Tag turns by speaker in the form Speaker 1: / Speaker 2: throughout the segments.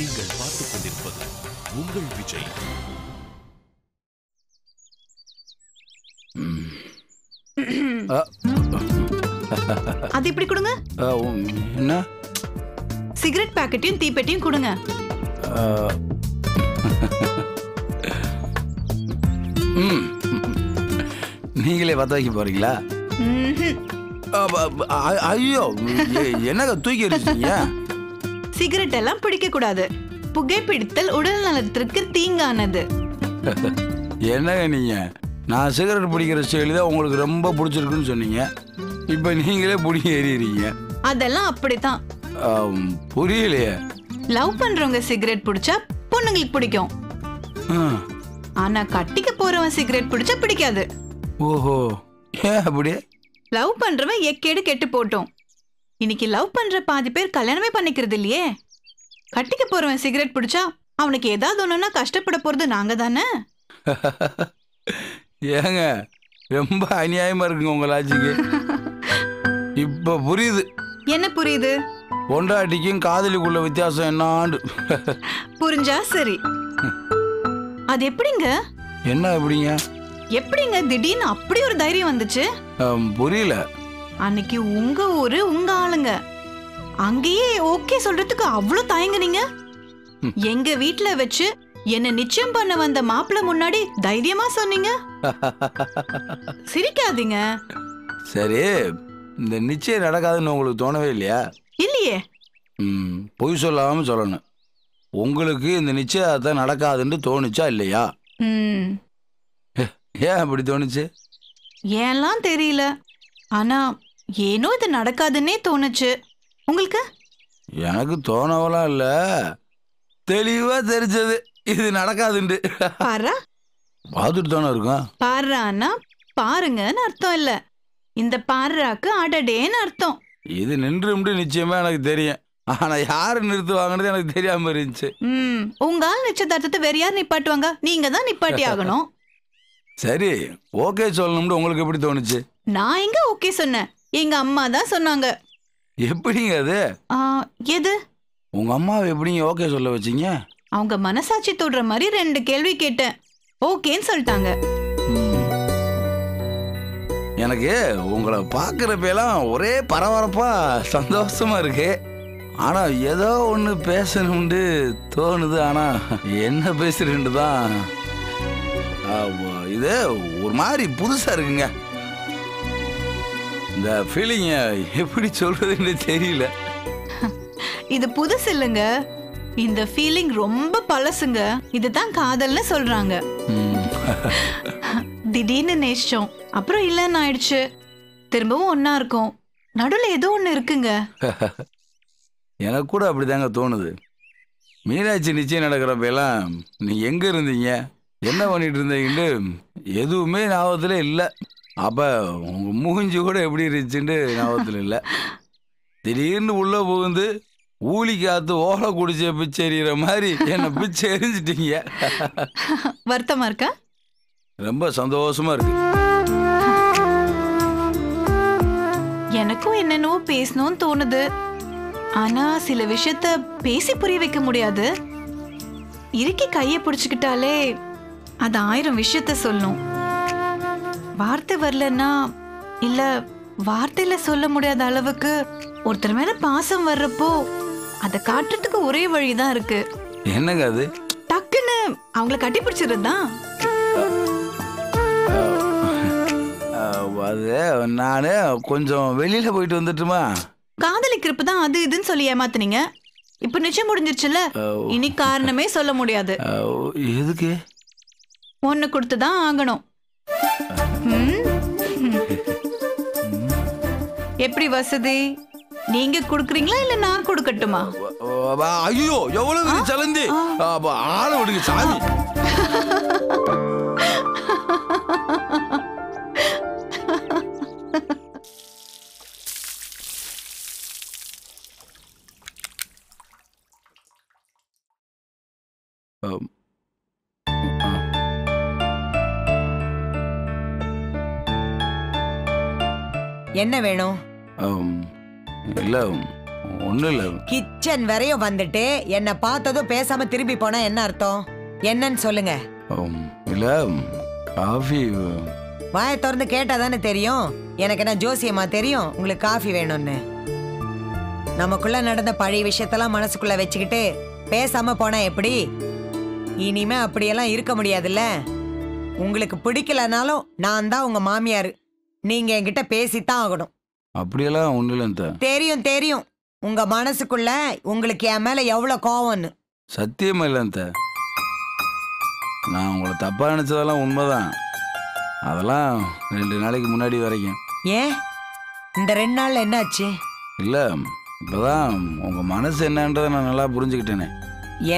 Speaker 1: நீங்கள் பார்த்துக் கொண்டிருப்பது உங்கள் விஜய்.
Speaker 2: அது இப்படி கொடுங்க.
Speaker 3: என்ன?
Speaker 2: சிகரெட் பாக்கெட்டையும் தீப்பெட்டியும் கொடுங்க.
Speaker 3: நீங்களே பத்த வைக்க போறீங்களா? ஐயோ, என்னங்க தூக்கி எறிச்சிட்டீங்க?
Speaker 2: சிகரெட் எல்லாம் பிடிக்க கூடாது. புகைப்பிடித்தல் உடல் நலத்திற்கு தீங்கானது.
Speaker 3: என்னங்க நீங்க? நான் சிகரெட் பிடிக்கிற ஸ்டைல் தான் உங்களுக்கு ரொம்ப பிடிச்சிருக்குன்னு சொன்னீங்க. இப்ப நீங்களே பிடிக்க எறியறீங்க.
Speaker 2: அதெல்லாம் அப்படித்தான்.
Speaker 3: புரியலையே.
Speaker 2: லவ் பண்றவங்க சிகரெட் பிடிச்சா பொண்ணுங்களுக்கு பிடிக்கும். ஆனா கட்டிக்க போறவன் சிகரெட் பிடிச்சா பிடிக்காது.
Speaker 3: ஓஹோ, ஏன் அப்படி?
Speaker 2: லவ் பண்றவன் எக்கேடு கெட்டு போட்டோம். இன்னைக்கு லவ் பண்ற பாதி பேர் கல்யாணமே பண்ணிக்கிறது இல்லையே. கட்டிக்க போறவன் சிகரெட் பிடிச்சா அவனுக்கு ஏதாவது ஒண்ணுன்னா கஷ்டப்பட போறது நாங்க தானே.
Speaker 3: ஏங்க ரொம்ப அநியாயமா இருக்குங்க உங்க லாஜிக்கு. இப்ப புரியுது.
Speaker 2: என்ன புரியுது?
Speaker 3: பொண்டாட்டிக்கும் காதலிக்குள்ள வித்தியாசம் என்னாண்டு
Speaker 2: புரிஞ்சா சரி. அது எப்படிங்க?
Speaker 3: என்ன எப்படிங்க?
Speaker 2: எப்படிங்க திடீர்னு அப்படி ஒரு தைரியம் வந்துச்சு?
Speaker 3: புரியல.
Speaker 2: அன்னைக்கு உங்க ஊரு உங்க ஆளுங்க, அங்கேயே ஓகே சொல்றதுக்கு அவ்வளவு தயங்குனீங்க. எங்க வீட்டுல வச்சு என்ன நிச்சயம் பண்ண வந்த மாப்பிள்ள முன்னாடி தைரியமா சொன்னீங்க. சிரிக்காதீங்க.
Speaker 3: சரி, இந்த நிச்சயம் நடக்காதுன்னு உங்களுக்கு தோணவே இல்லையா?
Speaker 2: இல்லையே.
Speaker 3: பொய் சொல்லாம சொல்லணும். உங்களுக்கு இந்த நிச்சயத்தை நடக்காதுன்னு தோணுச்சா இல்லையா? ஏன் அப்படி தோணுச்சு?
Speaker 2: ஏன்லாம் தெரியல, ஆனா ஏனோ இது நடக்காதுன்னே தோணுச்சு. உங்களுக்கு?
Speaker 3: எனக்கு தோணவெல்லாம் இல்ல, தெளிவா தெரிஞ்சது இது நடக்காதுண்டு.
Speaker 2: பாரா,
Speaker 3: பார்த்துட்டு தானே இருக்கும்.
Speaker 2: பாரான்னா பாருங்கன்னு அர்த்தம் இல்ல, இந்த பாராக்கு அடடேன்னு அர்த்தம்.
Speaker 3: இது நின்று நிச்சயமா எனக்கு தெரியும். ஆனா யாரு நிறுத்துவாங்கன்னு எனக்கு தெரியாம இருந்துச்சு.
Speaker 2: உங்க ஆள் நிச்சயதார்த்தத்தை வேற யார் நிப்பாட்டுவாங்க? நீங்க தான் நிப்பாட்டி ஆகணும்.
Speaker 3: சரி, ஓகே சொல்லணும்னு உங்களுக்கு எப்படி தோணுச்சு?
Speaker 2: நான் எங்க ஓகே சொன்னேன், எங்க அம்மா தான் சொன்னாங்க.
Speaker 3: எப்படிங்க அது?
Speaker 2: எது?
Speaker 3: உங்க அம்மாவை எப்படிங்க ஓகே சொல்ல வச்சீங்க?
Speaker 2: அவங்க மனசாட்சி தொடுற மாதிரி 2 கேள்வி கேட்டேன், ஓகேன்னு சொல்லிட்டாங்க.
Speaker 3: எனக்கு உங்களை பார்க்குறப்பெல்லாம் ஒரே பரபரப்பா சந்தோஷமா இருக்கு. ஆனா ஏதோ ஒன்று பேசணும்னு தோணுது. ஆனா என்ன பேசுறேன்னு தான் இது ஒரு மாதிரி புதுசா இருக்குங்க. இந்த ஃபீலிங்க எப்படி சொல்றதுன்னு தெரியல.
Speaker 2: இது புதுசு இல்லைங்க, இந்த ஃபீலிங் ரொம்ப பழசுங்க. இதுதான் காதல்னு சொல்றாங்க. திடீர்னு நேசிச்சோம், அப்புறம் இல்லைன்னு ஆயிடுச்சு, திரும்பவும் ஒன்னா இருக்கும், நடுவில் ஏதோ ஒன்று இருக்குங்க.
Speaker 3: எனக்கு கூட அப்படிதாங்க தோணுது. மீனாட்சி நிச்சயம் நடக்கிறப்ப எல்லாம் நீ எங்க இருந்தீங்க, என்ன பண்ணிட்டு இருந்தீங்கன்னு எதுவுமே ஞாபகத்துல இல்லை. அப்ப உங்க மூஞ்சி கூட எப்படி இருந்துச்சுன்னு ஞாபகத்துல இல்லை. திடீர்னு உள்ள புகுந்து ஊழி காத்து ஓலை குடிச்ச பிச்சை எறிகிற மாதிரி என்னை பிச்சை எரிஞ்சிட்டீங்க.
Speaker 2: வருத்தமா இருக்கா?
Speaker 3: ரொம்ப சந்தோஷமா இருக்கு.
Speaker 2: எனக்கும் என்னென்னவோ பேசணும்னு தோணுது, ஆனா சில விஷயத்த பேசி புரிய வைக்க முடியாது. இறுக்கி கைய பிடிச்சுக்கிட்டாலே அது 1000 விஷயத்த சொல்லணும். வார்த்தை வரலன்னா, இல்ல வார்த்தையில சொல்ல முடியாத அளவுக்கு ஒருத்தர் மேல பாசம் வர்றப்போ அதை காட்டுறதுக்கு ஒரே வழிதான் இருக்கு.
Speaker 3: என்னங்க அது?
Speaker 2: டக்குன்னு அவங்கள கட்டி பிடிச்சிருந்தான்.
Speaker 3: அது நானு கொஞ்சம் வெளியில போயிட்டு வந்துட்டுமா.
Speaker 2: காதலிக்கிறப்ப தான் அது இதுன்னு சொல்லி ஏமாத்துனீங்க. இப்ப நிச்சயம் முடிஞ்சிருச்சுல, இனி காரணமே சொல்ல முடியாது.
Speaker 3: எதுக்கு?
Speaker 2: ஒண்ணு கொடுத்துதான் ஆகணும். எப்படி வசதி? நீங்க குடுக்குறீங்களா இல்ல நான் கொடுக்கட்டுமா?
Speaker 3: ஐயோ, எவ்வளவு சலந்தி, ஆள விடுங்க சாமி.
Speaker 4: என்ன வேணும்?
Speaker 3: இல்ல, ஒன்றும் இல்லை.
Speaker 4: கிச்சன் வரையும் வந்துட்டு என்ன பார்த்ததும் பேசாம திரும்பி போனா என்ன அர்த்தம்? என்னன்னு சொல்லுங்க.
Speaker 3: இல்லை, காஃபி.
Speaker 4: வாயை திறந்து கேட்டா தானே தெரியும். எனக்கு என்ன ஜோசியமா தெரியும் உங்களுக்கு காஃபி வேணும்னு? நமக்குள்ள நடந்த பழைய விஷயத்தெல்லாம் மனசுக்குள்ள வச்சுக்கிட்டு பேசாம போனா எப்படி? இனிமே அப்படியெல்லாம் இருக்க முடியாதுல்ல. உங்களுக்கு பிடிக்கலனாலும் நான் தான் உங்க மாமியார். நீங்க என்கிட்ட பேசித்தான் ஆகணும்.
Speaker 3: அப்படியெல்லாம் ஒன்றும் இல்லை.
Speaker 4: தெரியும் தெரியும் உங்க மனசுக்குள்ள உங்களுக்கு என் மேல எவ்வளவு கோவம்னு.
Speaker 3: சத்தியமா இல்லை. நான் உங்களை தப்பாக நினச்சதெல்லாம் உண்மைதான். அதெல்லாம் 2 நாளைக்கு முன்னாடி வரைக்கும்.
Speaker 4: ஏன் இந்த 2 நாள்ல என்னாச்சு?
Speaker 3: இல்லை, இப்போதான் உங்கள் மனசு என்னன்றதை நான் நல்லா புரிஞ்சுக்கிட்டேனே.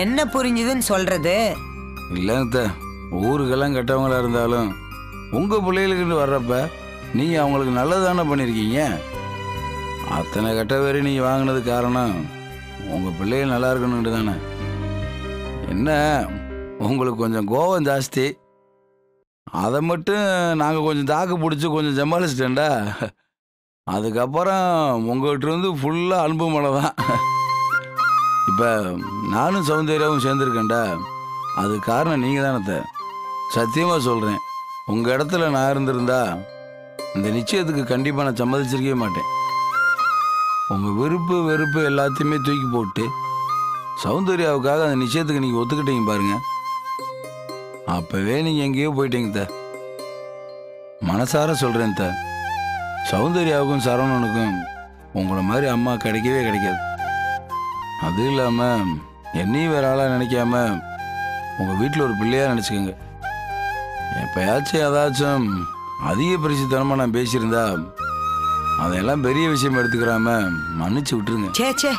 Speaker 4: என்ன புரிஞ்சுதுன்னு சொல்றது?
Speaker 3: இல்லைங்க, ஊருக்கெல்லாம் கெட்டவங்களா இருந்தாலும் உங்கள் பிள்ளைகளுக்குன்னு வர்றப்ப நீங்கள் அவங்களுக்கு நல்லது தானே பண்ணியிருக்கீங்க. அத்தனை கெட்ட பேர் நீங்கள் வாங்கினது காரணம் உங்கள் பிள்ளைகள் நல்லா இருக்கணுன்ட்டு தானே. என்ன, உங்களுக்கு கொஞ்சம் கோபம் ஜாஸ்தி. அதை மட்டும் நாங்கள் கொஞ்சம் தாக்கு பிடிச்சி கொஞ்சம் சமாளிச்சிட்டேன்டா. அதுக்கப்புறம் உங்கள்கிட்ட ஃபுல்லாக அன்பு மழை தான். இப்போ நானும் சௌந்தர்யாவும் சேர்ந்துருக்கேன்டா. அது காரணம் நீங்கள் தானே. சத்தியமாக சொல்கிறேன், உங்கள் இடத்துல நான் இருந்திருந்தா இந்த நிச்சயத்துக்கு கண்டிப்பாக நான் சம்மதிச்சிருக்கவே மாட்டேன். உங்கள் விருப்பு வெறுப்பு எல்லாத்தையுமே தூக்கி போட்டு சௌந்தர்யாவுக்காக அந்த நிச்சயத்துக்கு நீங்கள் ஒத்துக்கிட்டீங்க பாருங்க. அப்போவே நீங்கள் எங்கேயோ போயிட்டீங்க. மனசார சொல்கிறேன். சௌந்தர்யாவுக்கும் சரவணனுக்கும் உங்களை மாதிரி அம்மா கிடைக்கவே கிடைக்காது. அதுவும் இல்லாமல் என்னையும் வேற ஆளாக நினைக்காம உங்கள் வீட்டில் ஒரு பிள்ளையாக நினச்சிக்கோங்க. எப்போயாச்சும் ஏதாச்சும் அதிக பரிசுத்தனமாக நான் பேசியிருந்தா அதெல்லாம் பெரிய விஷயம் எடுத்துக்கிறாம மன்னிச்சு விட்டுருங்க.
Speaker 4: சே,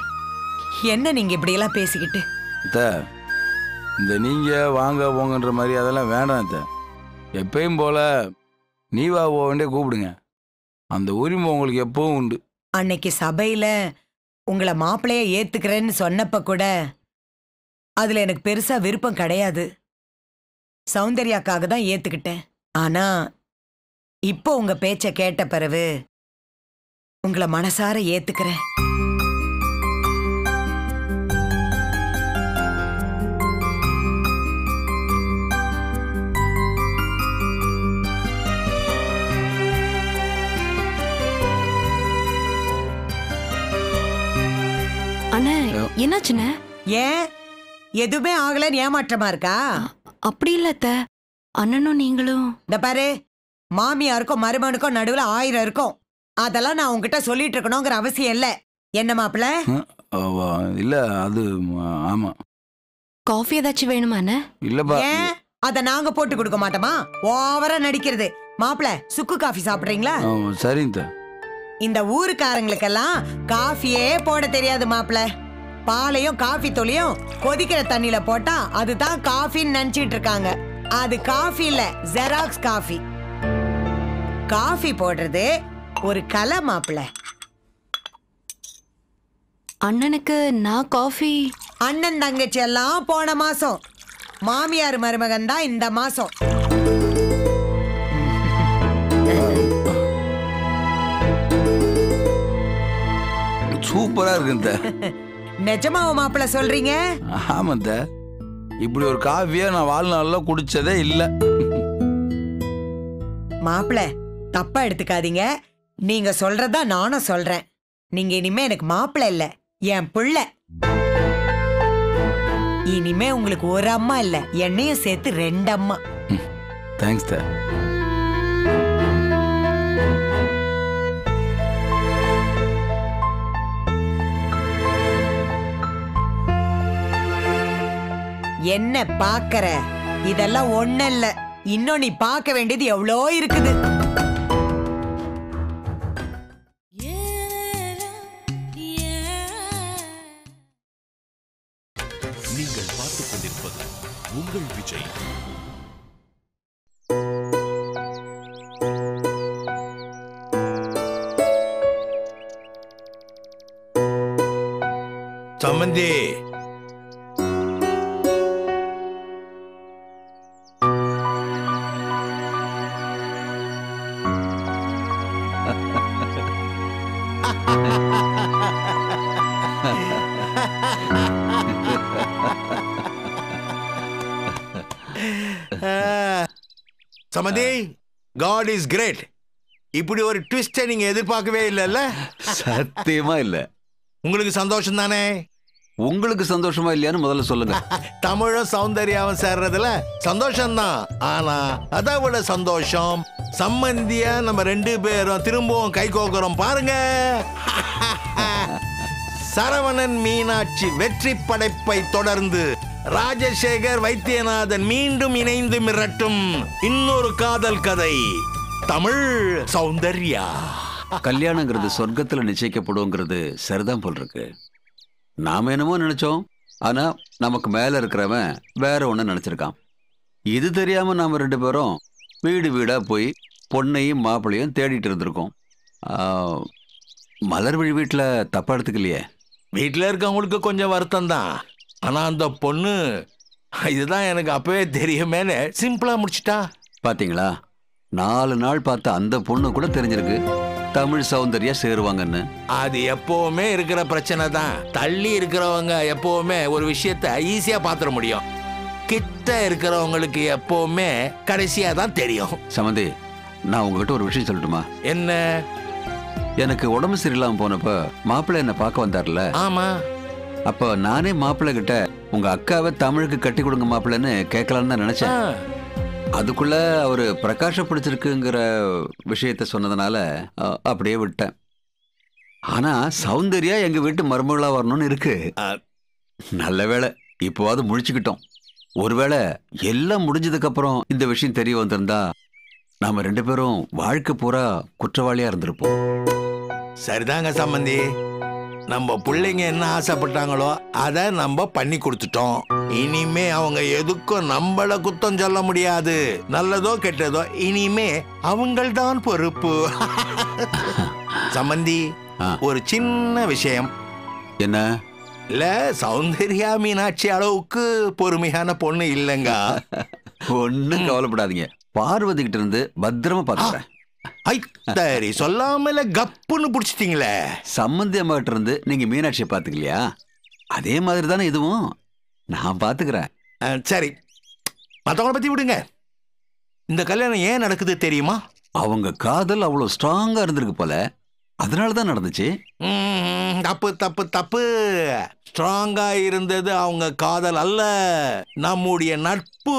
Speaker 4: என்ன நீங்க இப்படி எல்லாம் பேசிக்கிட்டு?
Speaker 3: இந்த நீங்கள் வாங்க போங்கன்ற மாதிரி அதெல்லாம் வேண்டாம். எப்பயும் போல நீ வா போவேண்டே கூப்பிடுங்க. அந்த உரிமை உங்களுக்கு எப்பவும் உண்டு.
Speaker 4: அன்னைக்கு சபையில உங்களை மாப்பிள்ளைய ஏத்துக்கிறேன்னு சொன்னப்ப கூட அதுல எனக்கு பெருசா விருப்பம் கிடையாது. சௌந்தர்யாக்காக தான் ஏத்துக்கிட்டேன். ஆனா இப்போ உங்க பேச்ச கேட்ட பிறகு உங்களை மனசார ஏத்துக்கிறேன்.
Speaker 5: அண்ணே, என்னாச்சுண்ணே?
Speaker 4: ஏன் எதுவுமே ஆகலன்னு ஏமாற்றமா இருக்கா?
Speaker 5: அப்படி இல்ல அத்த, அண்ணனும் நீங்களும்.
Speaker 4: இந்த பாரு, மாமியாருக்கும் மருமனுக்கும் நடுவுல 1000 இருக்கும். அதெல்லாம் நான் உங்ககிட்ட சொல்லிட்டு இருக்கணுங்கிற அவசியம் இல்ல. என்ன மாப்பிள்ள?
Speaker 3: இல்ல, அது ஆமா.
Speaker 5: காஃபி ஏதாச்சும் வேணுமா அண்ணே?
Speaker 3: இல்லப்பா.
Speaker 4: ஏன் அத நாங்க போட்டு கொடுக்க மாட்டோமா? ஓவரா நடிக்கிறது. மாப்பிள்ள, சுக்கு காஃபி சாப்பிடுறீங்களா?
Speaker 3: சரிங்க.
Speaker 4: இந்த ஊருக்காரங்களுக்கெல்லாம் காஃபியே போட தெரியாது மாப்பிள்ள. பாலையும் காஃபி தூளையும் கொதிக்கிற தண்ணியில போட்டா அதுதான் காஃபின்னு நினைச்சிட்டு இருக்காங்க. அது காஃபி இல்ல, ஜெராக்ஸ் காஃபி. காஃபி போடுறது ஒரு கலை மாப்பிள்ள.
Speaker 5: அண்ணனுக்கு நான் காஃபி.
Speaker 4: அண்ணன் தங்கச்சி எல்லாம் போன மாசம், மாமியார் மருமகன் தான் இந்த மாசம்.
Speaker 3: சூப்பரா இருக்கு.
Speaker 4: நிஜமாவ மாப்பிள்ள சொல்றீங்க?
Speaker 3: ஆமா. இப்படி ஒரு காஃபியா நான் வாழ்நாள்ல குடிச்சதே இல்ல.
Speaker 4: மாப்பிள்ள, தப்பா எடுத்துக்காதீங்க. நீங்க சொல்றதா நானும் சொல்றேன். நீங்க இனிமே எனக்கு மாப்பிள்ள இல்ல, என் புள்ள. இனிமே உங்களுக்கு ஒரு அம்மா இல்ல, என்னையும் சேர்த்து 2 அம்மா.
Speaker 3: தேங்க்ஸ்.
Speaker 4: என்ன பாக்கற? இதெல்லாம் ஒண்ணு இல்ல, இன்னும் நீ பார்க்க வேண்டியது எவ்வளோ இருக்குது.
Speaker 1: நீங்கள் பார்த்துக் கொண்டிருப்பது உங்கள் விஜய்.
Speaker 6: சம்பந்தி, சமந்தி, God is great. இப்படி ஒரு ட்விஸ்டை நீங்க எதிர்பார்க்கவே இல்லைல்ல?
Speaker 7: சத்தியமா இல்ல.
Speaker 6: உங்களுக்கு சந்தோஷம் தானே?
Speaker 7: உங்களுக்கு சந்தோஷமா இல்லையான்னு முதல்ல சொல்லுங்க.
Speaker 6: தமிழும் சௌந்தர்யாவும் சேர்றதுல சந்தோஷம்தான். ஆனா அதை விட சந்தோஷம் சம்பந்தியா நம்ம 2 பேரும் திரும்பவும் கை கோக்குறோம் பாருங்க. சரவணன் மீனாட்சி வெற்றி படைப்பை தொடர்ந்து ராஜசேகர் வைத்தியநாதன் மீண்டும் இணைந்து மிரட்டும் இன்னொரு காதல் கதை, தமிழ் சௌந்தர்யா.
Speaker 7: கல்யாணங்கிறது சொர்க்கத்துல நிச்சயிக்கப்படுங்கிறது சரிதான் போல் இருக்கு. நாம என்னமோ நினைச்சோம், ஆனா நமக்கு மேல இருக்கிறவன் வேற ஒண்ணு நினைச்சிருக்கான். இது தெரியாம நாம 2 பேரும் வீடு வீடா போய் பொண்ணையும் மாப்பிள்ளையும் தேடிட்டு இருந்திருக்கோம். மலர்விழி வீட்டுல தப்பா எடுத்துக்கலையே?
Speaker 6: வீட்டில் இருக்கவங்களுக்கு கொஞ்சம் வருத்தம் தான். ஆனா அந்த பொண்ணு இதுதான் எனக்கு அப்பவே தெரியுமேனு சிம்பிளா முடிச்சிட்டா.
Speaker 7: பாத்தீங்களா, 4 நாள் பார்த்த அந்த பொண்ணு கூட தெரிஞ்சிருக்கு தமிழ் சௌந்தர்யா சேருவாங்கன்னு.
Speaker 6: அது எப்பவுமே இருக்கிற பிரச்சனை தான். தள்ளி இருக்கிறவங்க எப்பவுமே ஒரு விஷயத்த ஈஸியா பாத்திர முடியும். கிட்ட இருக்கிறவங்களுக்கு எப்பவுமே கடைசியா தான் தெரியும்.
Speaker 7: சமந்தி, நான் உங்ககிட்ட ஒரு விஷயம் சொல்லட்டுமா?
Speaker 6: என்ன?
Speaker 7: எனக்கு உடம்பு சரியில்லாம போனப்ப மாப்பிள்ளை என்ன பார்க்க வந்தார்ல?
Speaker 6: ஆமா.
Speaker 7: அப்ப நானே மாப்பிள்ளை கிட்ட உங்க அக்காவை தமிழுக்கு கட்டி கொடுங்க மாப்பிள்ளைன்னு கேட்கலான்னு தான் நினைச்சேன். அதுக்குள்ள அவரு பிரகாஷ பிடிச்சிருக்குங்கிற விஷயத்த சொன்னதுனால அப்படியே விட்டேன். ஆனா சௌந்தர்யா எங்க வீட்டு மருமகளா வரணும்னு இருக்கு. நல்ல வேளை இப்போவாது முழிச்சுக்கிட்டோம். ஒருவேளை எல்லாம் முடிஞ்சதுக்கு அப்புறம் இந்த விஷயம் தெரிய வந்திருந்தா நாம 2 பேரும் வாழ்க்கை பூரா குற்றவாளியா இருந்திருப்போம்.
Speaker 6: சரிதாங்க சம்பந்தி, நம்ம பிள்ளைங்க என்ன ஆசைப்பட்டாங்களோ அதை நம்ம பண்ணி கொடுத்துட்டோம். இனிமே அவங்க எதுக்கும் நம்மள குத்தம் சொல்ல முடியாது. நல்லதோ கெட்டதோ இனிமே அவங்கள்தான் பொறுப்பு. சம்பந்தி, ஒரு சின்ன விஷயம்.
Speaker 7: என்ன?
Speaker 6: இல்ல, சௌந்தர்யா மீனாட்சி அளவுக்கு பொறுமையான பொண்ணு இல்லைங்க.
Speaker 7: ஒன்னும் கவலைப்படாதீங்க, பார்வதி கிட்ட இருந்து பத்திரமா பாத்துக்கிறேன்.
Speaker 6: சரி, சொல்லாமல கப்புன்னு புடிச்சிட்டீங்களே.
Speaker 7: சம்பந்தி அம்மா கிட்ட இருந்து நீங்க மீனாட்சியை பாத்துக்கலையா? அதே மாதிரி தானே இதுவும், நான் பாத்துக்கிறேன்.
Speaker 6: சரி, மத்தவங்களை பத்தி விடுங்க. இந்த கல்யாணம் ஏன் நடக்குது தெரியுமா?
Speaker 7: அவங்க காதல் அவ்வளவு ஸ்ட்ராங்கா இருந்திருக்கு போல, அதனாலதான் நடந்துச்சு.
Speaker 6: தப்பு தப்பு தப்பு. ஸ்ட்ராங்கா இருந்தது அவங்க காதல் அல்ல, நம்முடைய நட்பு.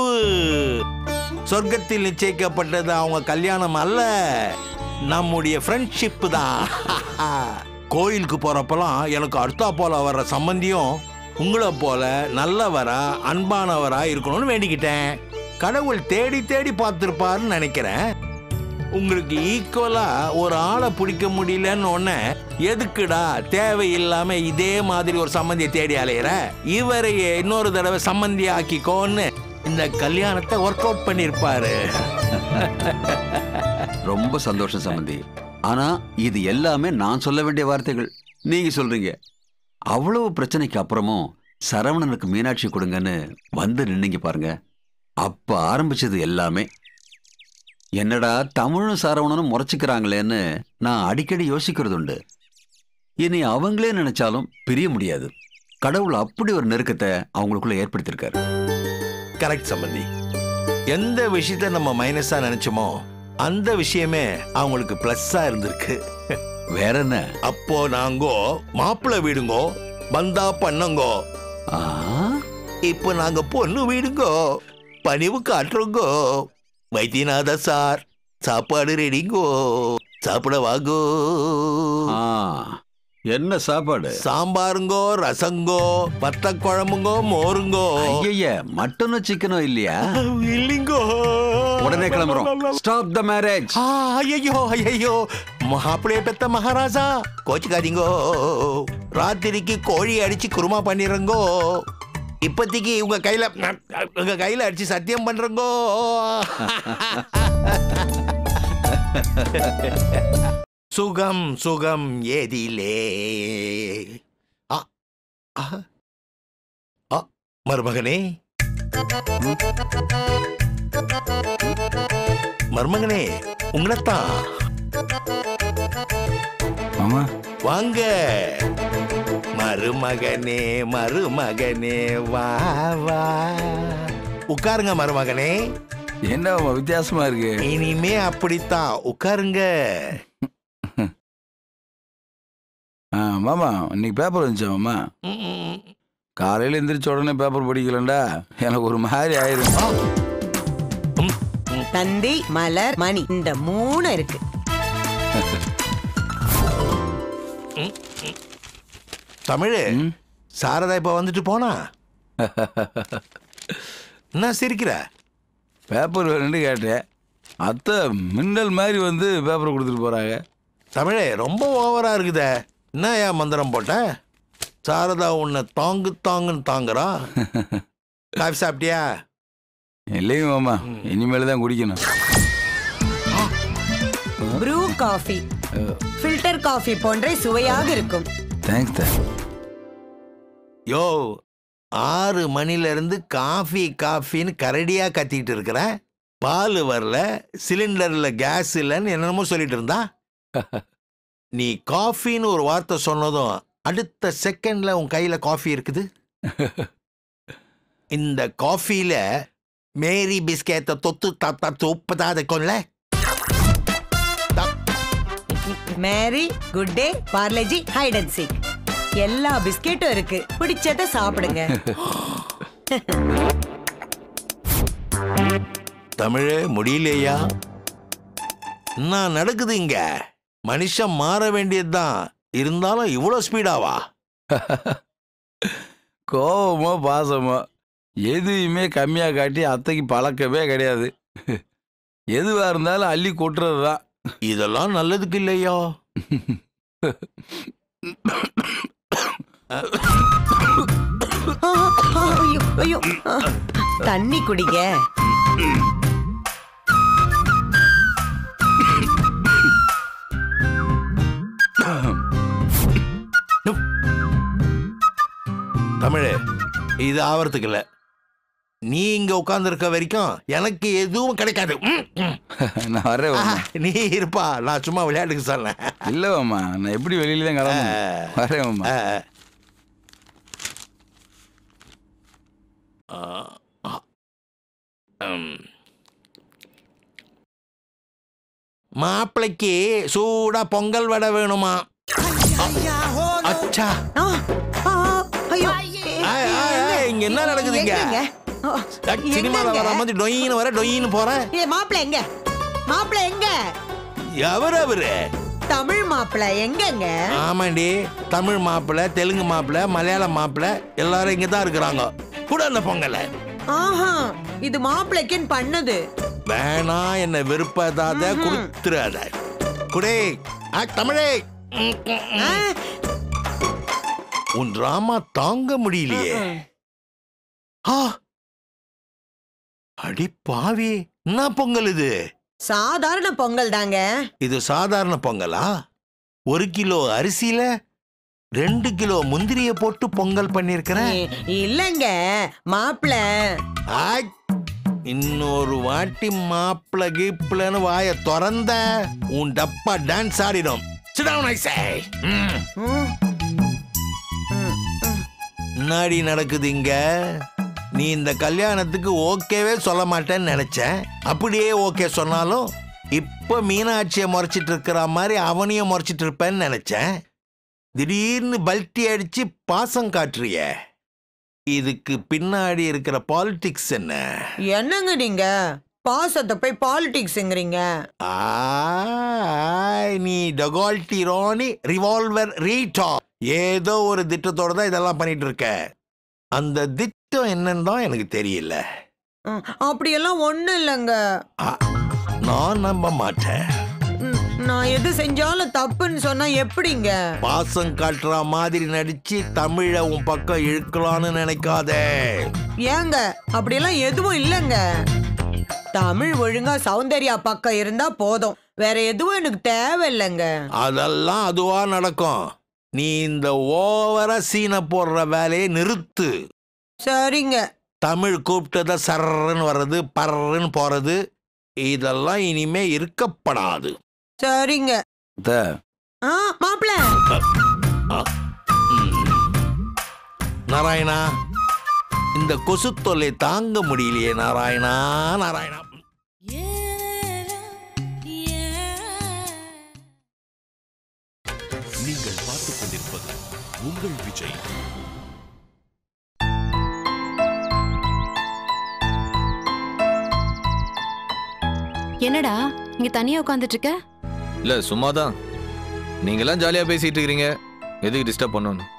Speaker 6: சொர்க்கத்தில் நிச்சயிக்கப்பட்டது அவங்க கல்யாணம் அல்ல, நம்முடைய ஃப்ரெண்ட்ஷிப் தான். கோயிலுக்கு போறப்பெல்லாம் எனக்கு அடுத்தா போல வர்ற சம்பந்தியும் உங்களை போல நல்லவரா அன்பானவரா இருக்கணும்னு வேண்டிக்கிட்டேன். கடவுள் தேடி தேடி பார்த்திருப்பாருன்னு நினைக்கிறேன். உங்களுக்கு ஈக்குவலா ஒரு ஆளை பிடிக்க முடியலன்னு ஒண்ணு, எதுக்குடா தேவையில்லாம இதே மாதிரி ஒரு சம்பந்தியை தேடி அலையிற, இவரையே இன்னொரு தடவை சம்பந்தி ஆக்கிக்கோன்னு இந்த கல்யாணத்தை ஒர்க் அவுட் பண்ணிருப்பாரு.
Speaker 7: ரொம்ப சந்தோஷம் சம்பந்தி. ஆனா இது எல்லாமே நான் சொல்ல வேண்டிய வார்த்தைகள், நீங்க சொல்றீங்க. அவ்வளவு பிரச்சனைக்கு அப்புறமும் சரவணனுக்கு மீனாட்சி கொடுங்கன்னு வந்து நின்னீங்க பாருங்க. அப்ப ஆரம்பிச்சது எல்லாமே. என்னடா தமிழும் சரவணனும் முறைச்சிக்கிறாங்களேன்னு நான் அடிக்கடி யோசிக்கிறது உண்டு. இனி அவங்களே நினைச்சாலும் பிரிய முடியாது. கடவுள் அப்படி ஒரு நெருக்கத்தை அவங்களுக்குள்ள ஏற்படுத்தியிருக்காரு.
Speaker 6: கரெக்ட் சம்பந்தி. எந்த விஷயத்த நம்ம மைனஸா நினைச்சோமோ அந்த விஷயமே அவங்களுக்கு பிளஸ்ஸா இருந்திருக்கு.
Speaker 7: வேற என்ன?
Speaker 6: அப்போ நாங்கோ மாப்பிள்ளை வீடுங்கோ பந்தா பண்ணுங்கோ. இப்போ நாங்க பொண்ணு வீடுங்கோ பணிவு காட்டுறோங்கோ. வைத்தியநாத சார், சாப்பாடு ரெடிங்கோ, சாப்பிட வாங்கோ.
Speaker 7: என்ன சாப்பாடு?
Speaker 6: சாம்பாருங்கோ, ரசங்கோ, பத்த குழம்புங்கோ, மோருங்கோ.
Speaker 7: ஐய, மட்டனும் சிக்கனும் இல்லையா?
Speaker 6: இல்லைங்கோ.
Speaker 7: உடனே கிளம்புறோம். Stop the marriage.
Speaker 6: ஐயோ ஐயோ, மாப்பிளைய பெத்த மகாராஜா கோச்சுக்காதீங்கோ. ராத்திரிக்கு கோழி அடிச்சு குருமா பண்ணிடுறங்கோ. இப்பத்திக்கு உங்க கையில அடிச்சு சத்தியம் பண்றங்கோ. சுகம் சுகம் ஏதிலே. மருமகனே, மருமகனே, உங்களைத்தான். வாங்க மருமகனே, மருமகனே வா வா. உட்காருங்க மருமகனே.
Speaker 3: என்ன மாமா வித்தியாசமா இருக்கு?
Speaker 6: இனிமே அப்படித்தான். உட்காருங்க.
Speaker 3: மாமா இன்னைக்கு பேப்பர் வந்துச்சா மாமா? காலையில் எந்திரிச்ச உடனே பேப்பர் படிக்கலண்டா எனக்கு ஒரு மாதிரி ஆயிரும்.
Speaker 4: தந்தி, மலர், மணி இந்த 3 இருக்கு.
Speaker 6: தமிழ் சாரதா இப்ப வந்துட்டு போனா? என்ன சிரிக்கிற?
Speaker 3: பேப்பர் வேணும்னு கேட்டேன். அத்தை மின்னல் மாதிரி வந்து பேப்பரை கொடுத்துட்டு போறாங்க.
Speaker 6: தமிழே ரொம்ப ஓவரா இருக்குதே. என்ன ஏன் மந்திரம் போட்ட? சாரதா உன்னை தாங்கு தாங்குன்னு தாங்குறா. காஃபி சாப்பிட்டியா?
Speaker 3: இல்லைங்க மாமா, இனிமேல் தான் குடிக்கணும்.
Speaker 4: ப்ரூ காஃபி, ஃபில்டர் காஃபி போன்ற சுவையாக இருக்கும்.
Speaker 3: தேங்க்ஸ் தான்.
Speaker 6: யோ 6 மணில இருந்து காஃபி காஃபின்னு கரடியா கத்திக்கிட்டு இருக்கிற. பால் வரல, சிலிண்டர்ல கேஸ் இல்லைன்னு என்னென்னமோ சொல்லிட்டு இருந்தா. நீ காஃபின்னு ஒரு வார்த்தை சொன்னதும் அடுத்த செகண்ட்ல உன் கையில காஃபி இருக்குது. இந்த காஃபில மேரி பிஸ்கெட்டை தொத்து தாத்தா உப்புதான் இருக்கும்ல.
Speaker 4: Marie, good day, Parle G, Hide and Seek எல்லா பிஸ்கெட்டும் இருக்கு. பிடிச்சத சாப்பிடுங்க.
Speaker 6: தமிழே முடியலையா? என்ன நடக்குது இங்க? மனுஷன் மாற வேண்டியதுதான், இருந்தாலும் இவ்வளவு ஸ்பீடாவா?
Speaker 3: கோவமோ பாசமோ எதுவுமே கம்மியா காட்டி அத்தைக்கு பழக்கமே கிடையாது. எதுவா இருந்தாலும் அள்ளி கொட்டுறது தான்.
Speaker 6: இதெல்லாம் நல்லதுக்கு இல்லையா?
Speaker 4: ஐயோ, ஐயோ. தண்ணி குடிங்க.
Speaker 6: தமிழே இது ஆவறதுக்கு இல்ல. நீ இங்க உட்கார்ந்து இருக்க வரைக்கும் எனக்கு எதுவும் கிடைக்காது.
Speaker 3: நான் வரேன் மாமா.
Speaker 6: நீ இருப்பா, நான் சும்மா விளையாட்டுக்கு சொன்னேன்.
Speaker 3: இல்லை மாமா, நான் எப்படி வெளியில தான் கிளம்புறேன். வரேன் மாமா. மாப்பிளைக்கு சூடா பொங்கல் வடை வேணுமா? அச்சா,
Speaker 4: ஐயோ,
Speaker 6: இங்க என்ன நடக்குதுங்க? சினிமால வர மாதிரி டொயின்னு வர டொயின்னு போறேன்.
Speaker 4: மாப்பிள்ள எங்க? மாப்பிள்ள எங்க?
Speaker 6: அவரு
Speaker 4: தமிழ் மாப்பிள்ள எங்கங்க?
Speaker 6: ஆமாண்டி, தமிழ் மாப்பிள்ள, தெலுங்கு மாப்பிள்ள, மலையாள மாப்பிள்ள எல்லாரும் இங்க தான் இருக்கிறாங்க. கூட அந்த பொங்கல.
Speaker 4: ஆஹா, இது மாப்பிள்ளைக்குன்னு பண்ணது.
Speaker 6: வேணா என்ன விருப்பதாத கொடுத்துறாத. குடே தமிழே, உன் டிராமா தாங்க முடியலையே. அடி பாவி, என்ன பொங்கல் இது?
Speaker 4: சாதாரண பொங்கல் தாங்க.
Speaker 6: இது சாதாரண பொங்கலா? 1 கிலோ அரிசியில 2 கிலோ முந்திரிய போட்டு பொங்கல் பண்ணிருக்கிறேன்.
Speaker 4: இல்லங்க மாப்பிள்ள.
Speaker 6: இன்னொரு வாட்டி மாப்பிள்ள கீப்பிளன்னு வாய திறந்த உன் டப்பா டான்ஸ் ஆடிடும். முன்னாடி நடக்குது இங்க. நீ இந்த கல்யாணத்துக்கு ஓகேவே சொல்ல மாட்டேன்னு நினைச்சேன். அப்படியே ஓகே சொன்னாலும் இப்ப மீனாட்சியை முறைச்சிட்டு இருக்கிற மாதிரி அவனையும் முறைச்சிட்டு இருப்பேன்னு நினைச்சேன். திடீர்னு பல்ட்டி அடிச்சு பாசம் காட்டுறிய. இதுக்கு பின்னாடி இருக்கிற பாலிடிக்ஸ் என்ன?
Speaker 4: என்னங்க நீங்க பாசத்தை போய் பாலிடிக்ஸ்ங்கறீங்க?
Speaker 6: நீ டகால்டி ராணி ரிவால்வர் ரீட்டா ஏதோ ஒரு திட்டத்தோட தான் இதெல்லாம் பண்ணிட்டு இருக்க. அந்த திட்டம் என்னன்னு தான் எனக்கு தெரியல.
Speaker 4: அப்படியெல்லாம் ஒண்ணும் இல்லைங்க.
Speaker 6: நான் நம்ப மாட்டேன்.
Speaker 4: நான் எது செஞ்சாலும் தப்புன்னு சொன்னா எப்படிங்க?
Speaker 6: பாசம் காட்டுற மாதிரி நடிச்சு தமிழ உன் பக்கம் இழுக்கலான்னு நினைக்காதே.
Speaker 4: ஏங்க அப்படியெல்லாம் எதுவும் இல்லைங்க. தமிழ் ஒழுங்கா சௌந்தர்யா பக்கம் இருந்தா போதும், வேற எதுவும் எனக்கு தேவையில்லைங்க.
Speaker 6: அதெல்லாம் அதுவா நடக்கும். நீ இந்த ஓவரா சீனை போடுற வேலையை நிறுத்து.
Speaker 4: சரிங்க.
Speaker 6: தமிழ் கூப்பிட்டத சர்ன்னு வர்றது, பர்ன்னு போறது, இதெல்லாம் இனிமே இருக்கப்படாது.
Speaker 4: சரிங்க. மாப்பிள்ள
Speaker 6: நாராயணா, இந்த கொசு தொல்லை தாங்க முடியலையே. நாராயணா நாராயணா.
Speaker 5: என்னடா இங்க தனியா உட்காந்துட்டு இருக்க?
Speaker 8: இல்ல சும்மாதான். நீங்கெல்லாம் ஜாலியா பேசிட்டு இருக்கீங்க, எதுக்கு டிஸ்டர்ப் பண்ணணும்?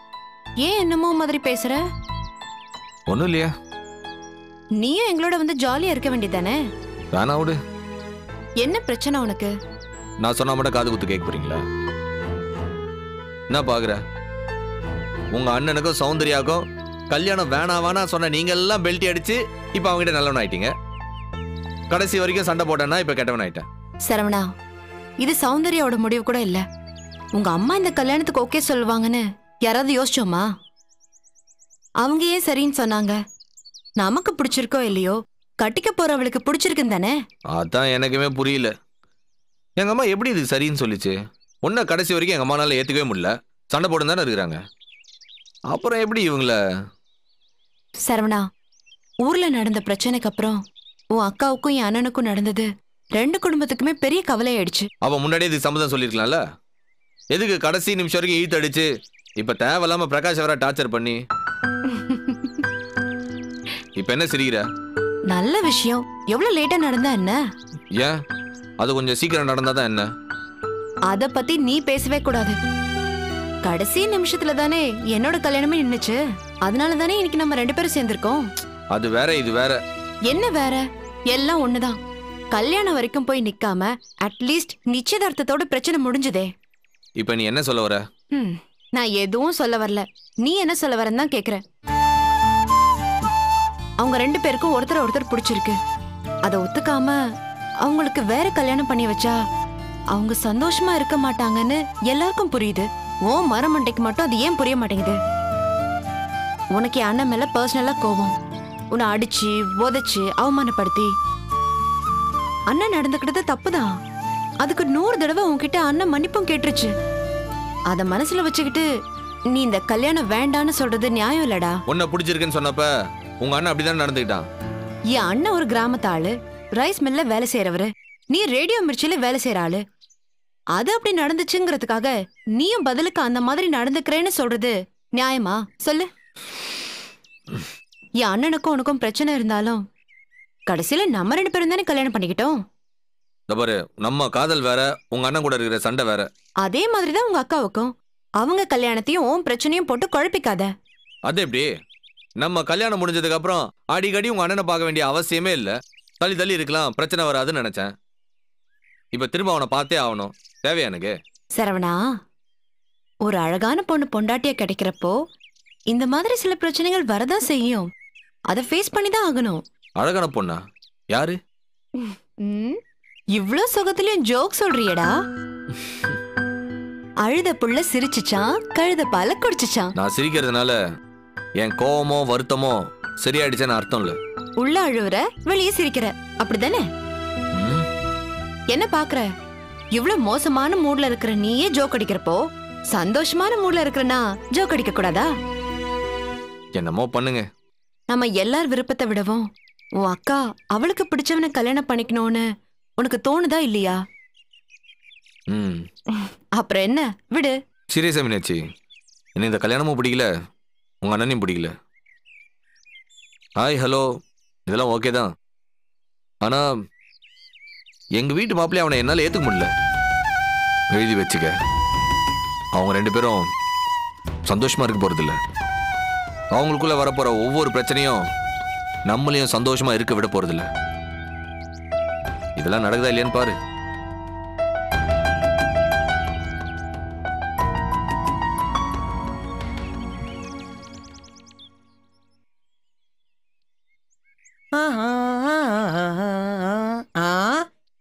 Speaker 5: ஏன் என்னமோ மாதிரி பேசுற?
Speaker 8: ஒன்றும் இல்லையா?
Speaker 5: நீயும் எங்களோட வந்து ஜாலியா இருக்க வேண்டியதானே?
Speaker 8: வேணா விடு.
Speaker 5: என்ன பிரச்சனை உனக்கு?
Speaker 8: நான் சொன்னா மட்டும் காது குத்து கேட்க போறீங்களா? என்ன பாக்குற? உங்க அண்ணனுக்கும் சௌந்தர்யாக்கும் கல்யாணம் வேணா சொன்ன நீங்க எல்லாம் பெல்ட்டி அடிச்சு இப்ப அவங்ககிட்ட நல்லவன் ஆயிட்டீங்க. கடைசி வரைக்கும் சண்டை போட்டேன்னா இப்ப கெட்டவன் ஆயிட்டேன்.
Speaker 5: சரவணா, இது சௌந்தர்யாவோட முடிவு கூட இல்ல. உங்க அம்மா இந்த கல்யாணத்துக்கு ஓகே சொல்லுவாங்கன்னு யாராவது யோசிச்சோமா? அவங்க ஏன் சரின்னு சொன்னாங்க? நமக்கு பிடிச்சிருக்கோ இல்லையோ, கட்டிக்க போறவளுக்கு பிடிச்சிருக்குன்னு தானே?
Speaker 8: அதான் எனக்குமே புரியல. எங்க அம்மா எப்படி இது சரின்னு சொல்லிச்சு? ஒன்ன கடைசி வரைக்கும் எங்க அம்மானால ஏத்துக்கவே முடியல. சண்டை போட்டு தானே இருக்கிறாங்க. அப்புறம் எப்படி இவங்கள?
Speaker 5: சரவணா, ஊர்ல நடந்த பிரச்சனைக்கு அப்புறம் உன் அக்காவுக்கும் என் அண்ணனுக்கும் நடந்தது ரெண்டு குடும்பத்துக்குமே பெரிய கவலை ஆயிடுச்சு.
Speaker 8: அவ முன்னாடியே இது சம்மதம் சொல்லிருக்கலாம்ல. எதுக்கு கடைசி நிமிஷம் வரைக்கும் ஈத்து அடிச்சு இப்ப தேவையில்லாம பிரகாஷ் வர டார்ச்சர் பண்ணி? இப்ப என்ன சிரிக்கிற?
Speaker 5: நல்ல விஷயம். எவ்வளவு லேட்டா நடந்தா என்ன?
Speaker 8: ஏன் அது கொஞ்சம் சீக்கிரம் நடந்தாதான் என்ன?
Speaker 5: அத பத்தி நீ பேசவே கூடாது. கடைசி நிமிஷத்துல தானே என்னோட கல்யாணமே நின்னுச்சு. அதனால தானே இன்னைக்கு நம்ம ரெண்டு பேரும் சேர்ந்திருக்கோம்.
Speaker 8: அது வேற இது வேற.
Speaker 5: என்ன வேற? எல்லாம் ஒண்ணுதான். கல்யாணம் வரைக்கும் போய் நிக்காம அட்லீஸ்ட் நிச்சயதார்த்தத்தோட பிரச்சனை முடிஞ்சதே.
Speaker 8: இப்ப நீ என்ன சொல்ல வர?
Speaker 5: நான் எதுவும் சொல்ல வரல. நீ என்ன சொல்ல வரன்னு தான் கேக்குறேன். அவங்க ரெண்டு பேருக்கும் ஒருத்தர் பிடிச்சிருக்கு. அதை ஒத்துக்காம அவங்களுக்கு வேற கல்யாணம் பண்ணி வச்சா அவங்க சந்தோஷமா இருக்க மாட்டாங்கன்னு எல்லாருக்கும் புரியுது. ஓ மரமண்டைக்கு மட்டும் அது ஏன் புரிய மாட்டேங்குது? உனக்கு என் அண்ணன் மேல பர்சனலா கோபம். உன்னை அடிச்சு உதைச்சு அவமானப்படுத்தி அண்ணன் நடந்துக்கிட்டது தப்புதான். அதுக்கு 100 தடவை உன்கிட்ட அண்ணன் மன்னிப்பும் கேட்டுருச்சு. அத மனசுல வச்சுக்கிட்டு நீ இந்த கல்யாணம் வேண்டான்னு சொல்றது நியாயம் இல்லடா.
Speaker 8: உன்னை பிடிச்சிருக்குன்னு சொன்னப்ப உங்க அண்ணன் அப்படிதான் நடந்துக்கிட்டான்.
Speaker 5: என் அண்ணன் ஒரு கிராமத்து ஆளு, ரைஸ் மில்ல வேலை செய்யறவரு. நீ ரேடியோ மிர்ச்சில வேலை செய்யற ஆளு. அது அப்படி நடந்துச்சுங்கிறதுக்காக நீயும் பதிலுக்கு அந்த மாதிரி நடந்துக்கிறேன்னு சொல்றது நியாயமா சொல்லு? என் அண்ணனுக்கும் உனக்கும் பிரச்சனை இருந்தாலும் கடைசியில நம்ம ரெண்டு பேரும் தானே கல்யாணம் பண்ணிக்கிட்டோம்.
Speaker 8: பாரு, நம்ம காதல் வேற, உங்க அண்ணன் கூட இருக்கிற சண்டை வேற.
Speaker 5: அதே மாதிரிதான் உங்க அக்காவுக்கும். அவங்க கல்யாணத்தையும் உன் பிரச்சனையும் போட்டு குழப்பிக்காத.
Speaker 8: அது எப்படி? நம்ம கல்யாணம் முடிஞ்சதுக்கு அப்புறம் அடிக்கடி உங்க அண்ணனை பார்க்க வேண்டிய அவசியமே இல்ல. தள்ளி இருக்கலாம், பிரச்சனை வராதுன்னு நினைச்சேன். இப்ப திரும்ப அவனை பார்த்தே ஆகணும். தேவையா எனக்கு?
Speaker 5: சரவணா, ஒரு அழகான பொண்ணு பொண்டாட்டியா கிடைக்கிறப்போ இந்த மாதிரி சில பிரச்சனைகள் வரதான் செய்யும். அதை ஃபேஸ் பண்ணி தான் ஆகணும்.
Speaker 8: அழகான பொண்ணா? யாரு?
Speaker 5: இவ்ளோ சுகத்திலயும் ஜோக் சொல்றியடா? அழுத புள்ள சிரிச்சுச்சான், கழுத பால குடிச்சுச்சான்.
Speaker 8: நான் சிரிக்கிறதுனால என் கோவமோ வருத்தமோ சரியாயிடுச்சேன்னு அர்த்தம் இல்ல.
Speaker 5: உள்ள அழுவுற, வெளியே சிரிக்கிற, அப்படிதானே? என்ன பாக்குற? இவ்ளோ மோசமான மூட்ல இருக்கிற நீயே ஜோக் அடிக்கிறப்போ சந்தோஷமான மூட்ல இருக்கிறனா ஜோக் அடிக்க கூடாதா?
Speaker 8: என்னமோ பண்ணுங்க.
Speaker 5: நம்ம எல்லார் விருப்பத்தை விடவும் உன் அக்கா அவளுக்கு பிடிச்சவனை கல்யாணம் பண்ணிக்கணும்னு உனக்கு தோணுதா இல்லையா? அப்புறம் என்ன, விடு.
Speaker 8: சீரியஸா மீனாட்சி, என்ன இந்த கல்யாணமும் பிடிக்கல, உங்க அண்ணனையும் பிடிக்கல. ஹாய் ஹலோ இதெல்லாம் ஓகே தான். ஆனா எங்க வீட்டு மாப்பிள்ளை அவனை என்னால ஏத்துக்க முடியல. எழுதி வச்சுக்க, அவங்க ரெண்டு பேரும் சந்தோஷமா இருக்க போறது இல்ல. அவங்களுக்குள்ள வரப்போற ஒவ்வொரு பிரச்சனையும் நம்மளையும் சந்தோஷமா இருக்க விட போறது இல்ல. இதெல்லாம் நடக்குதா இல்லையான்னு பாரு.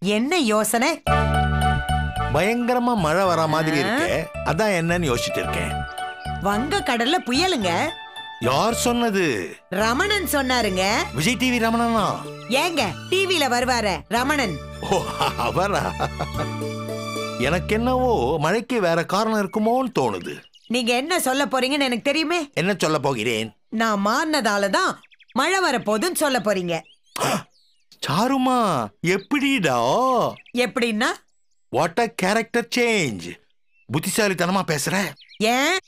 Speaker 4: என்ன யோசனை?
Speaker 6: பயங்கரமா மழை வர மாதிரி இருக்கே, அதான் என்னன்னு யோசிச்சுட்டு இருக்கேன்.
Speaker 4: வங்க கடல்ல புயலுங்க.
Speaker 6: யார் சொன்னது?
Speaker 4: ரமணன் சொன்னாருங்க.
Speaker 6: விஜய் டிவி ரமணனா?
Speaker 4: ஏங்க டிவில வருவாரு ரமணன்.
Speaker 6: ஓ அவரா? எனக்கு என்னவோ மழைக்கு வேற காரணம் இருக்குமோன்னு தோணுது.
Speaker 4: நீங்க என்ன சொல்ல போறீங்கன்னு எனக்கு தெரியுமே.
Speaker 6: என்ன சொல்ல போகிறேன்?
Speaker 4: நான் மாறினதாலதான் மழை வரப்போகுதுன்னு சொல்ல போறீங்க.
Speaker 6: சாருமா, எப்படிடா?
Speaker 4: எப்படின்னா?
Speaker 6: What a character change. புத்திசாலித்தனமா பேசுற.
Speaker 4: ஏன்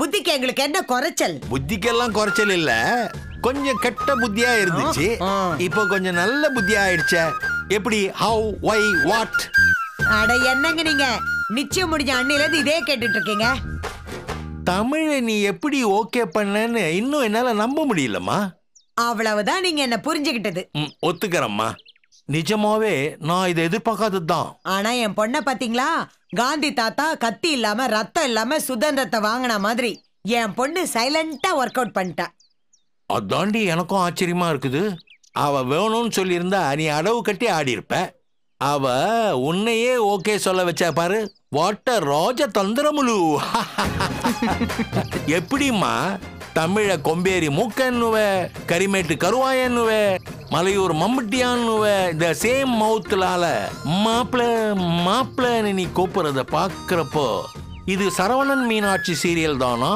Speaker 4: புத்திக்கு எங்களுக்கு என்ன குறைச்சல்?
Speaker 6: புத்திக்கெல்லாம் குறைச்சல் இல்ல, கொஞ்சம் கெட்ட புத்தியா இருந்துச்சு. இப்போ கொஞ்சம் நல்ல புத்தியா ஆயிடுச்சே. எப்படி? How, why, what?
Speaker 4: அட என்னங்க நீங்க நிச்சயம் முடிஞ்ச அன்னில இருந்து இதே கேட்டுட்டு இருக்கீங்க.
Speaker 6: தமிழை நீ எப்படி ஓகே பண்ணன்னு இன்னும் என்னால நம்ப முடியலம்மா.
Speaker 4: அவ்வளவுதான் நீங்க என்ன புரிஞ்சுகிட்டது.
Speaker 6: ஒத்துக்கிறம்மா, நிஜமாவே நான் இதை எதிர்பார்க்காதது தான்.
Speaker 4: ஆனா என் பொண்ண பாத்தீங்களா, காந்தி தாத்தா கத்தி இல்லாம ரத்தம் இல்லாம சுதந்திரத்தை வாங்கின மாதிரி என் பொண்ணு சைலண்டா ஒர்க் அவுட் பண்ணிட்டா.
Speaker 6: அதாண்டி எனக்கும் ஆச்சரியமா இருக்குது. அவ வேணும்னு சொல்லியிருந்தா நீ அடவு கட்டி ஆடி இருப்ப. அவ உன்னையே ஓகே சொல்ல வச்சா பாரு. வாட்ட ராஜ தந்திரமுலு. எப்படிம்மா தமிழ கொம்பேரி மூக்கன்னுவ, கரிமேட்டு கருவாயன்னுவ, மலையூர் மம்பட்டியான்னுவ, இந்த சேம் மவுத்துலால மாப்பிள மாப்பிளன்னு நீ கூப்பிடுறத பாக்குறப்போ இது சரவணன் மீனாட்சி சீரியல் தானா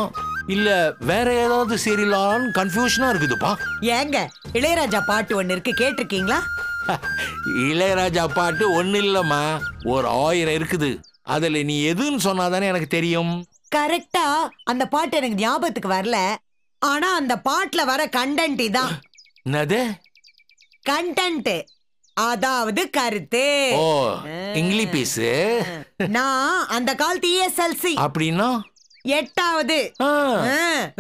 Speaker 6: இல்ல வேற ஏதாவது சீரியலான்னு கன்ஃபியூஷனா இருக்குதுப்பா.
Speaker 4: ஏங்க இளையராஜா பாட்டு ஒண்ணு இருக்கு, கேட்டிருக்கீங்களா?
Speaker 6: இளையராஜா பாட்டு ஒண்ணு இல்லம்மா, ஒரு 1000 இருக்குது. அதுல நீ எதுன்னு சொன்னாதானே எனக்கு தெரியும்.
Speaker 4: கரெக்டா அந்த பாட்டு எனக்கு ஞாபகத்துக்கு வரல. ஆனா அந்த பாட்டுல வர கண்டென்ட் இதான்.
Speaker 6: என்னது
Speaker 4: கண்டென்ட்? அதாவது கருத்து.
Speaker 6: ஓ, இங்கிலீஷ் பீஸ்.
Speaker 4: நான் அந்த காலத்து ESLC
Speaker 6: அப்படின்னா
Speaker 4: 8வது.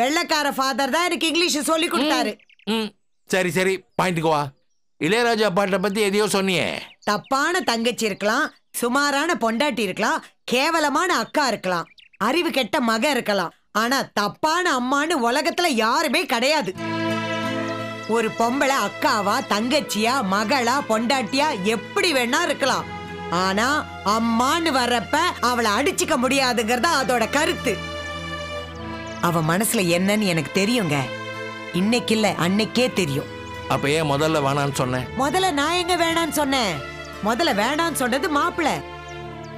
Speaker 4: வெள்ளக்கார ஃபாதர் தான் எனக்கு இங்கிலீஷ் சொல்லி கொடுத்தாரு.
Speaker 6: சரி சரி, பாயிண்ட்டுக்கு வா. இளையராஜா பாட்டை பத்தி எதையோ சொன்னியே.
Speaker 4: தப்பான தங்கச்சி இருக்கலாம், சுமாரான பொண்டாட்டி இருக்கலாம், கேவலமான அக்கா இருக்கலாம், அறிவு கெட்ட மக இருக்கலாம், ஆனா தப்பான அம்மான்னு உலகத்துல யாருமே கிடையாது. ஒரு பொம்பளை அக்காவா, தங்கச்சியா, மகளா, பொண்டாட்டியா எப்படி வேணா இருக்கலாம். ஆனா அம்மான்னு வர்றப்ப அவளை அடிச்சுக்க முடியாதுங்கிறதா அதோட கருத்து. அவ மனசுல என்னன்னு எனக்கு தெரியுங்க. இன்னைக்கு இல்ல, அன்னைக்கே தெரியும்.
Speaker 6: அப்ப ஏன் முதல்ல வேணான்னு சொன்னேன்?
Speaker 4: முதல்ல நான் எங்க வேணான்னு சொன்னேன்? முதல்ல வேணான்னு சொன்னது மாப்பிள்ள.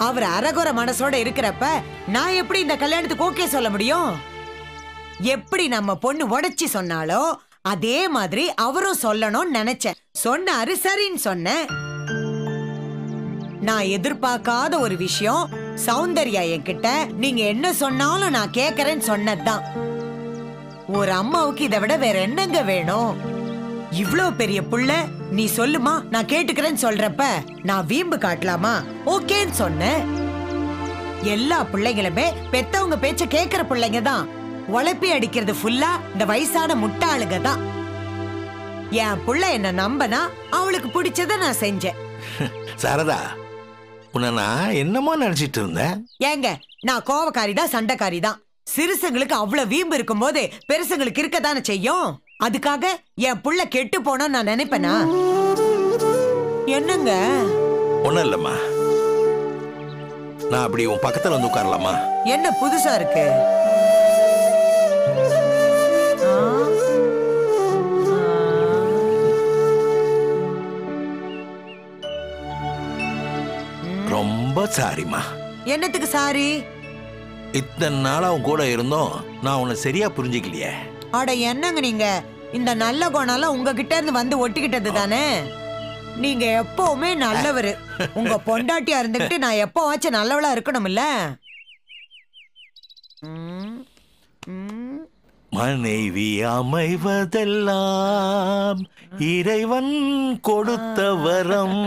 Speaker 4: அவர் அரகுற மனசோட இருக்கிறப்ப நான் எப்படி இந்த கல்யாணத்துக்கு ஓகே சொல்ல முடியும்? எப்படி நம்ம பொண்ணு உடைச்சி சொன்னாலோ அதே மாதிரி அவரும் சொல்லணும்னு நினைச்சேன். சொன்னாரு, சரின்னு சொன்னேன். நான் எதிர்பார்க்காத ஒரு விஷயம், சௌந்தர்யா என்கிட்ட நீங்க என்ன சொன்னாலும் நான் கேட்கறேன்னு சொன்னதுதான். ஒரு அம்மாவுக்கு இதை விட வேற என்னங்க வேணும்? இவ்ளோ பெரிய புள்ள, நீ சொல்லுமா நான் கேட்டுக்கிறேன்னு சொல்றப்ப நான் வீம்பு காட்டலாமா? ஓகேன்னு சொன்னேன். எல்லா பிள்ளைங்களுமே பெத்தவங்க பேச்ச கேட்கிற பிள்ளைங்க தான். உழைப்பி அடிக்கிறது ஃபுல்லா இந்த வயசான முட்டாளுங்க தான். என் புள்ள என்ன நம்பனா அவளுக்கு பிடிச்சத நான் செஞ்சேன்.
Speaker 6: சாரதா, உன்னை நான் என்னமோ நினைச்சிட்டு இருந்தேன்.
Speaker 4: ஏங்க, நான் கோவக்காரி தான், சண்டைக்காரி தான். சிறுசுங்களுக்கு அவ்வளவு வீம்பு இருக்கும் போது பெருசுங்களுக்கு இருக்கதானே செய்யும். அதுக்காக என் புள்ள கெட்டு போனா நான் நினைப்பேனா? என்னங்க?
Speaker 6: ஒண்ணும் இல்லம்மா, நான் அப்படி உன் பக்கத்துல வந்து உட்காரலாமா?
Speaker 4: என்ன புதுசா இருக்கு?
Speaker 6: ரொம்ப சாரிமா.
Speaker 4: என்னத்துக்கு சாரி?
Speaker 6: இத்தனை நாள் அவன் கூட இருந்தோம், நான் உன்னை சரியா புரிஞ்சுக்கலையே.
Speaker 4: அட என்னங்க நீங்க, இந்த நல்ல குணம்லாம் உங்ககிட்ட இருந்து வந்து ஒட்டிக்கிட்டது தானே. நீங்க எப்பவுமே நல்லவரு. உங்க பொண்டாட்டியா இருந்துகிட்டு நான் எப்பவாச்சும் நல்லவளா இருக்கணும்ல.
Speaker 6: மனைவி அமைவதெல்லாம் இறைவன் கொடுத்த வரம்.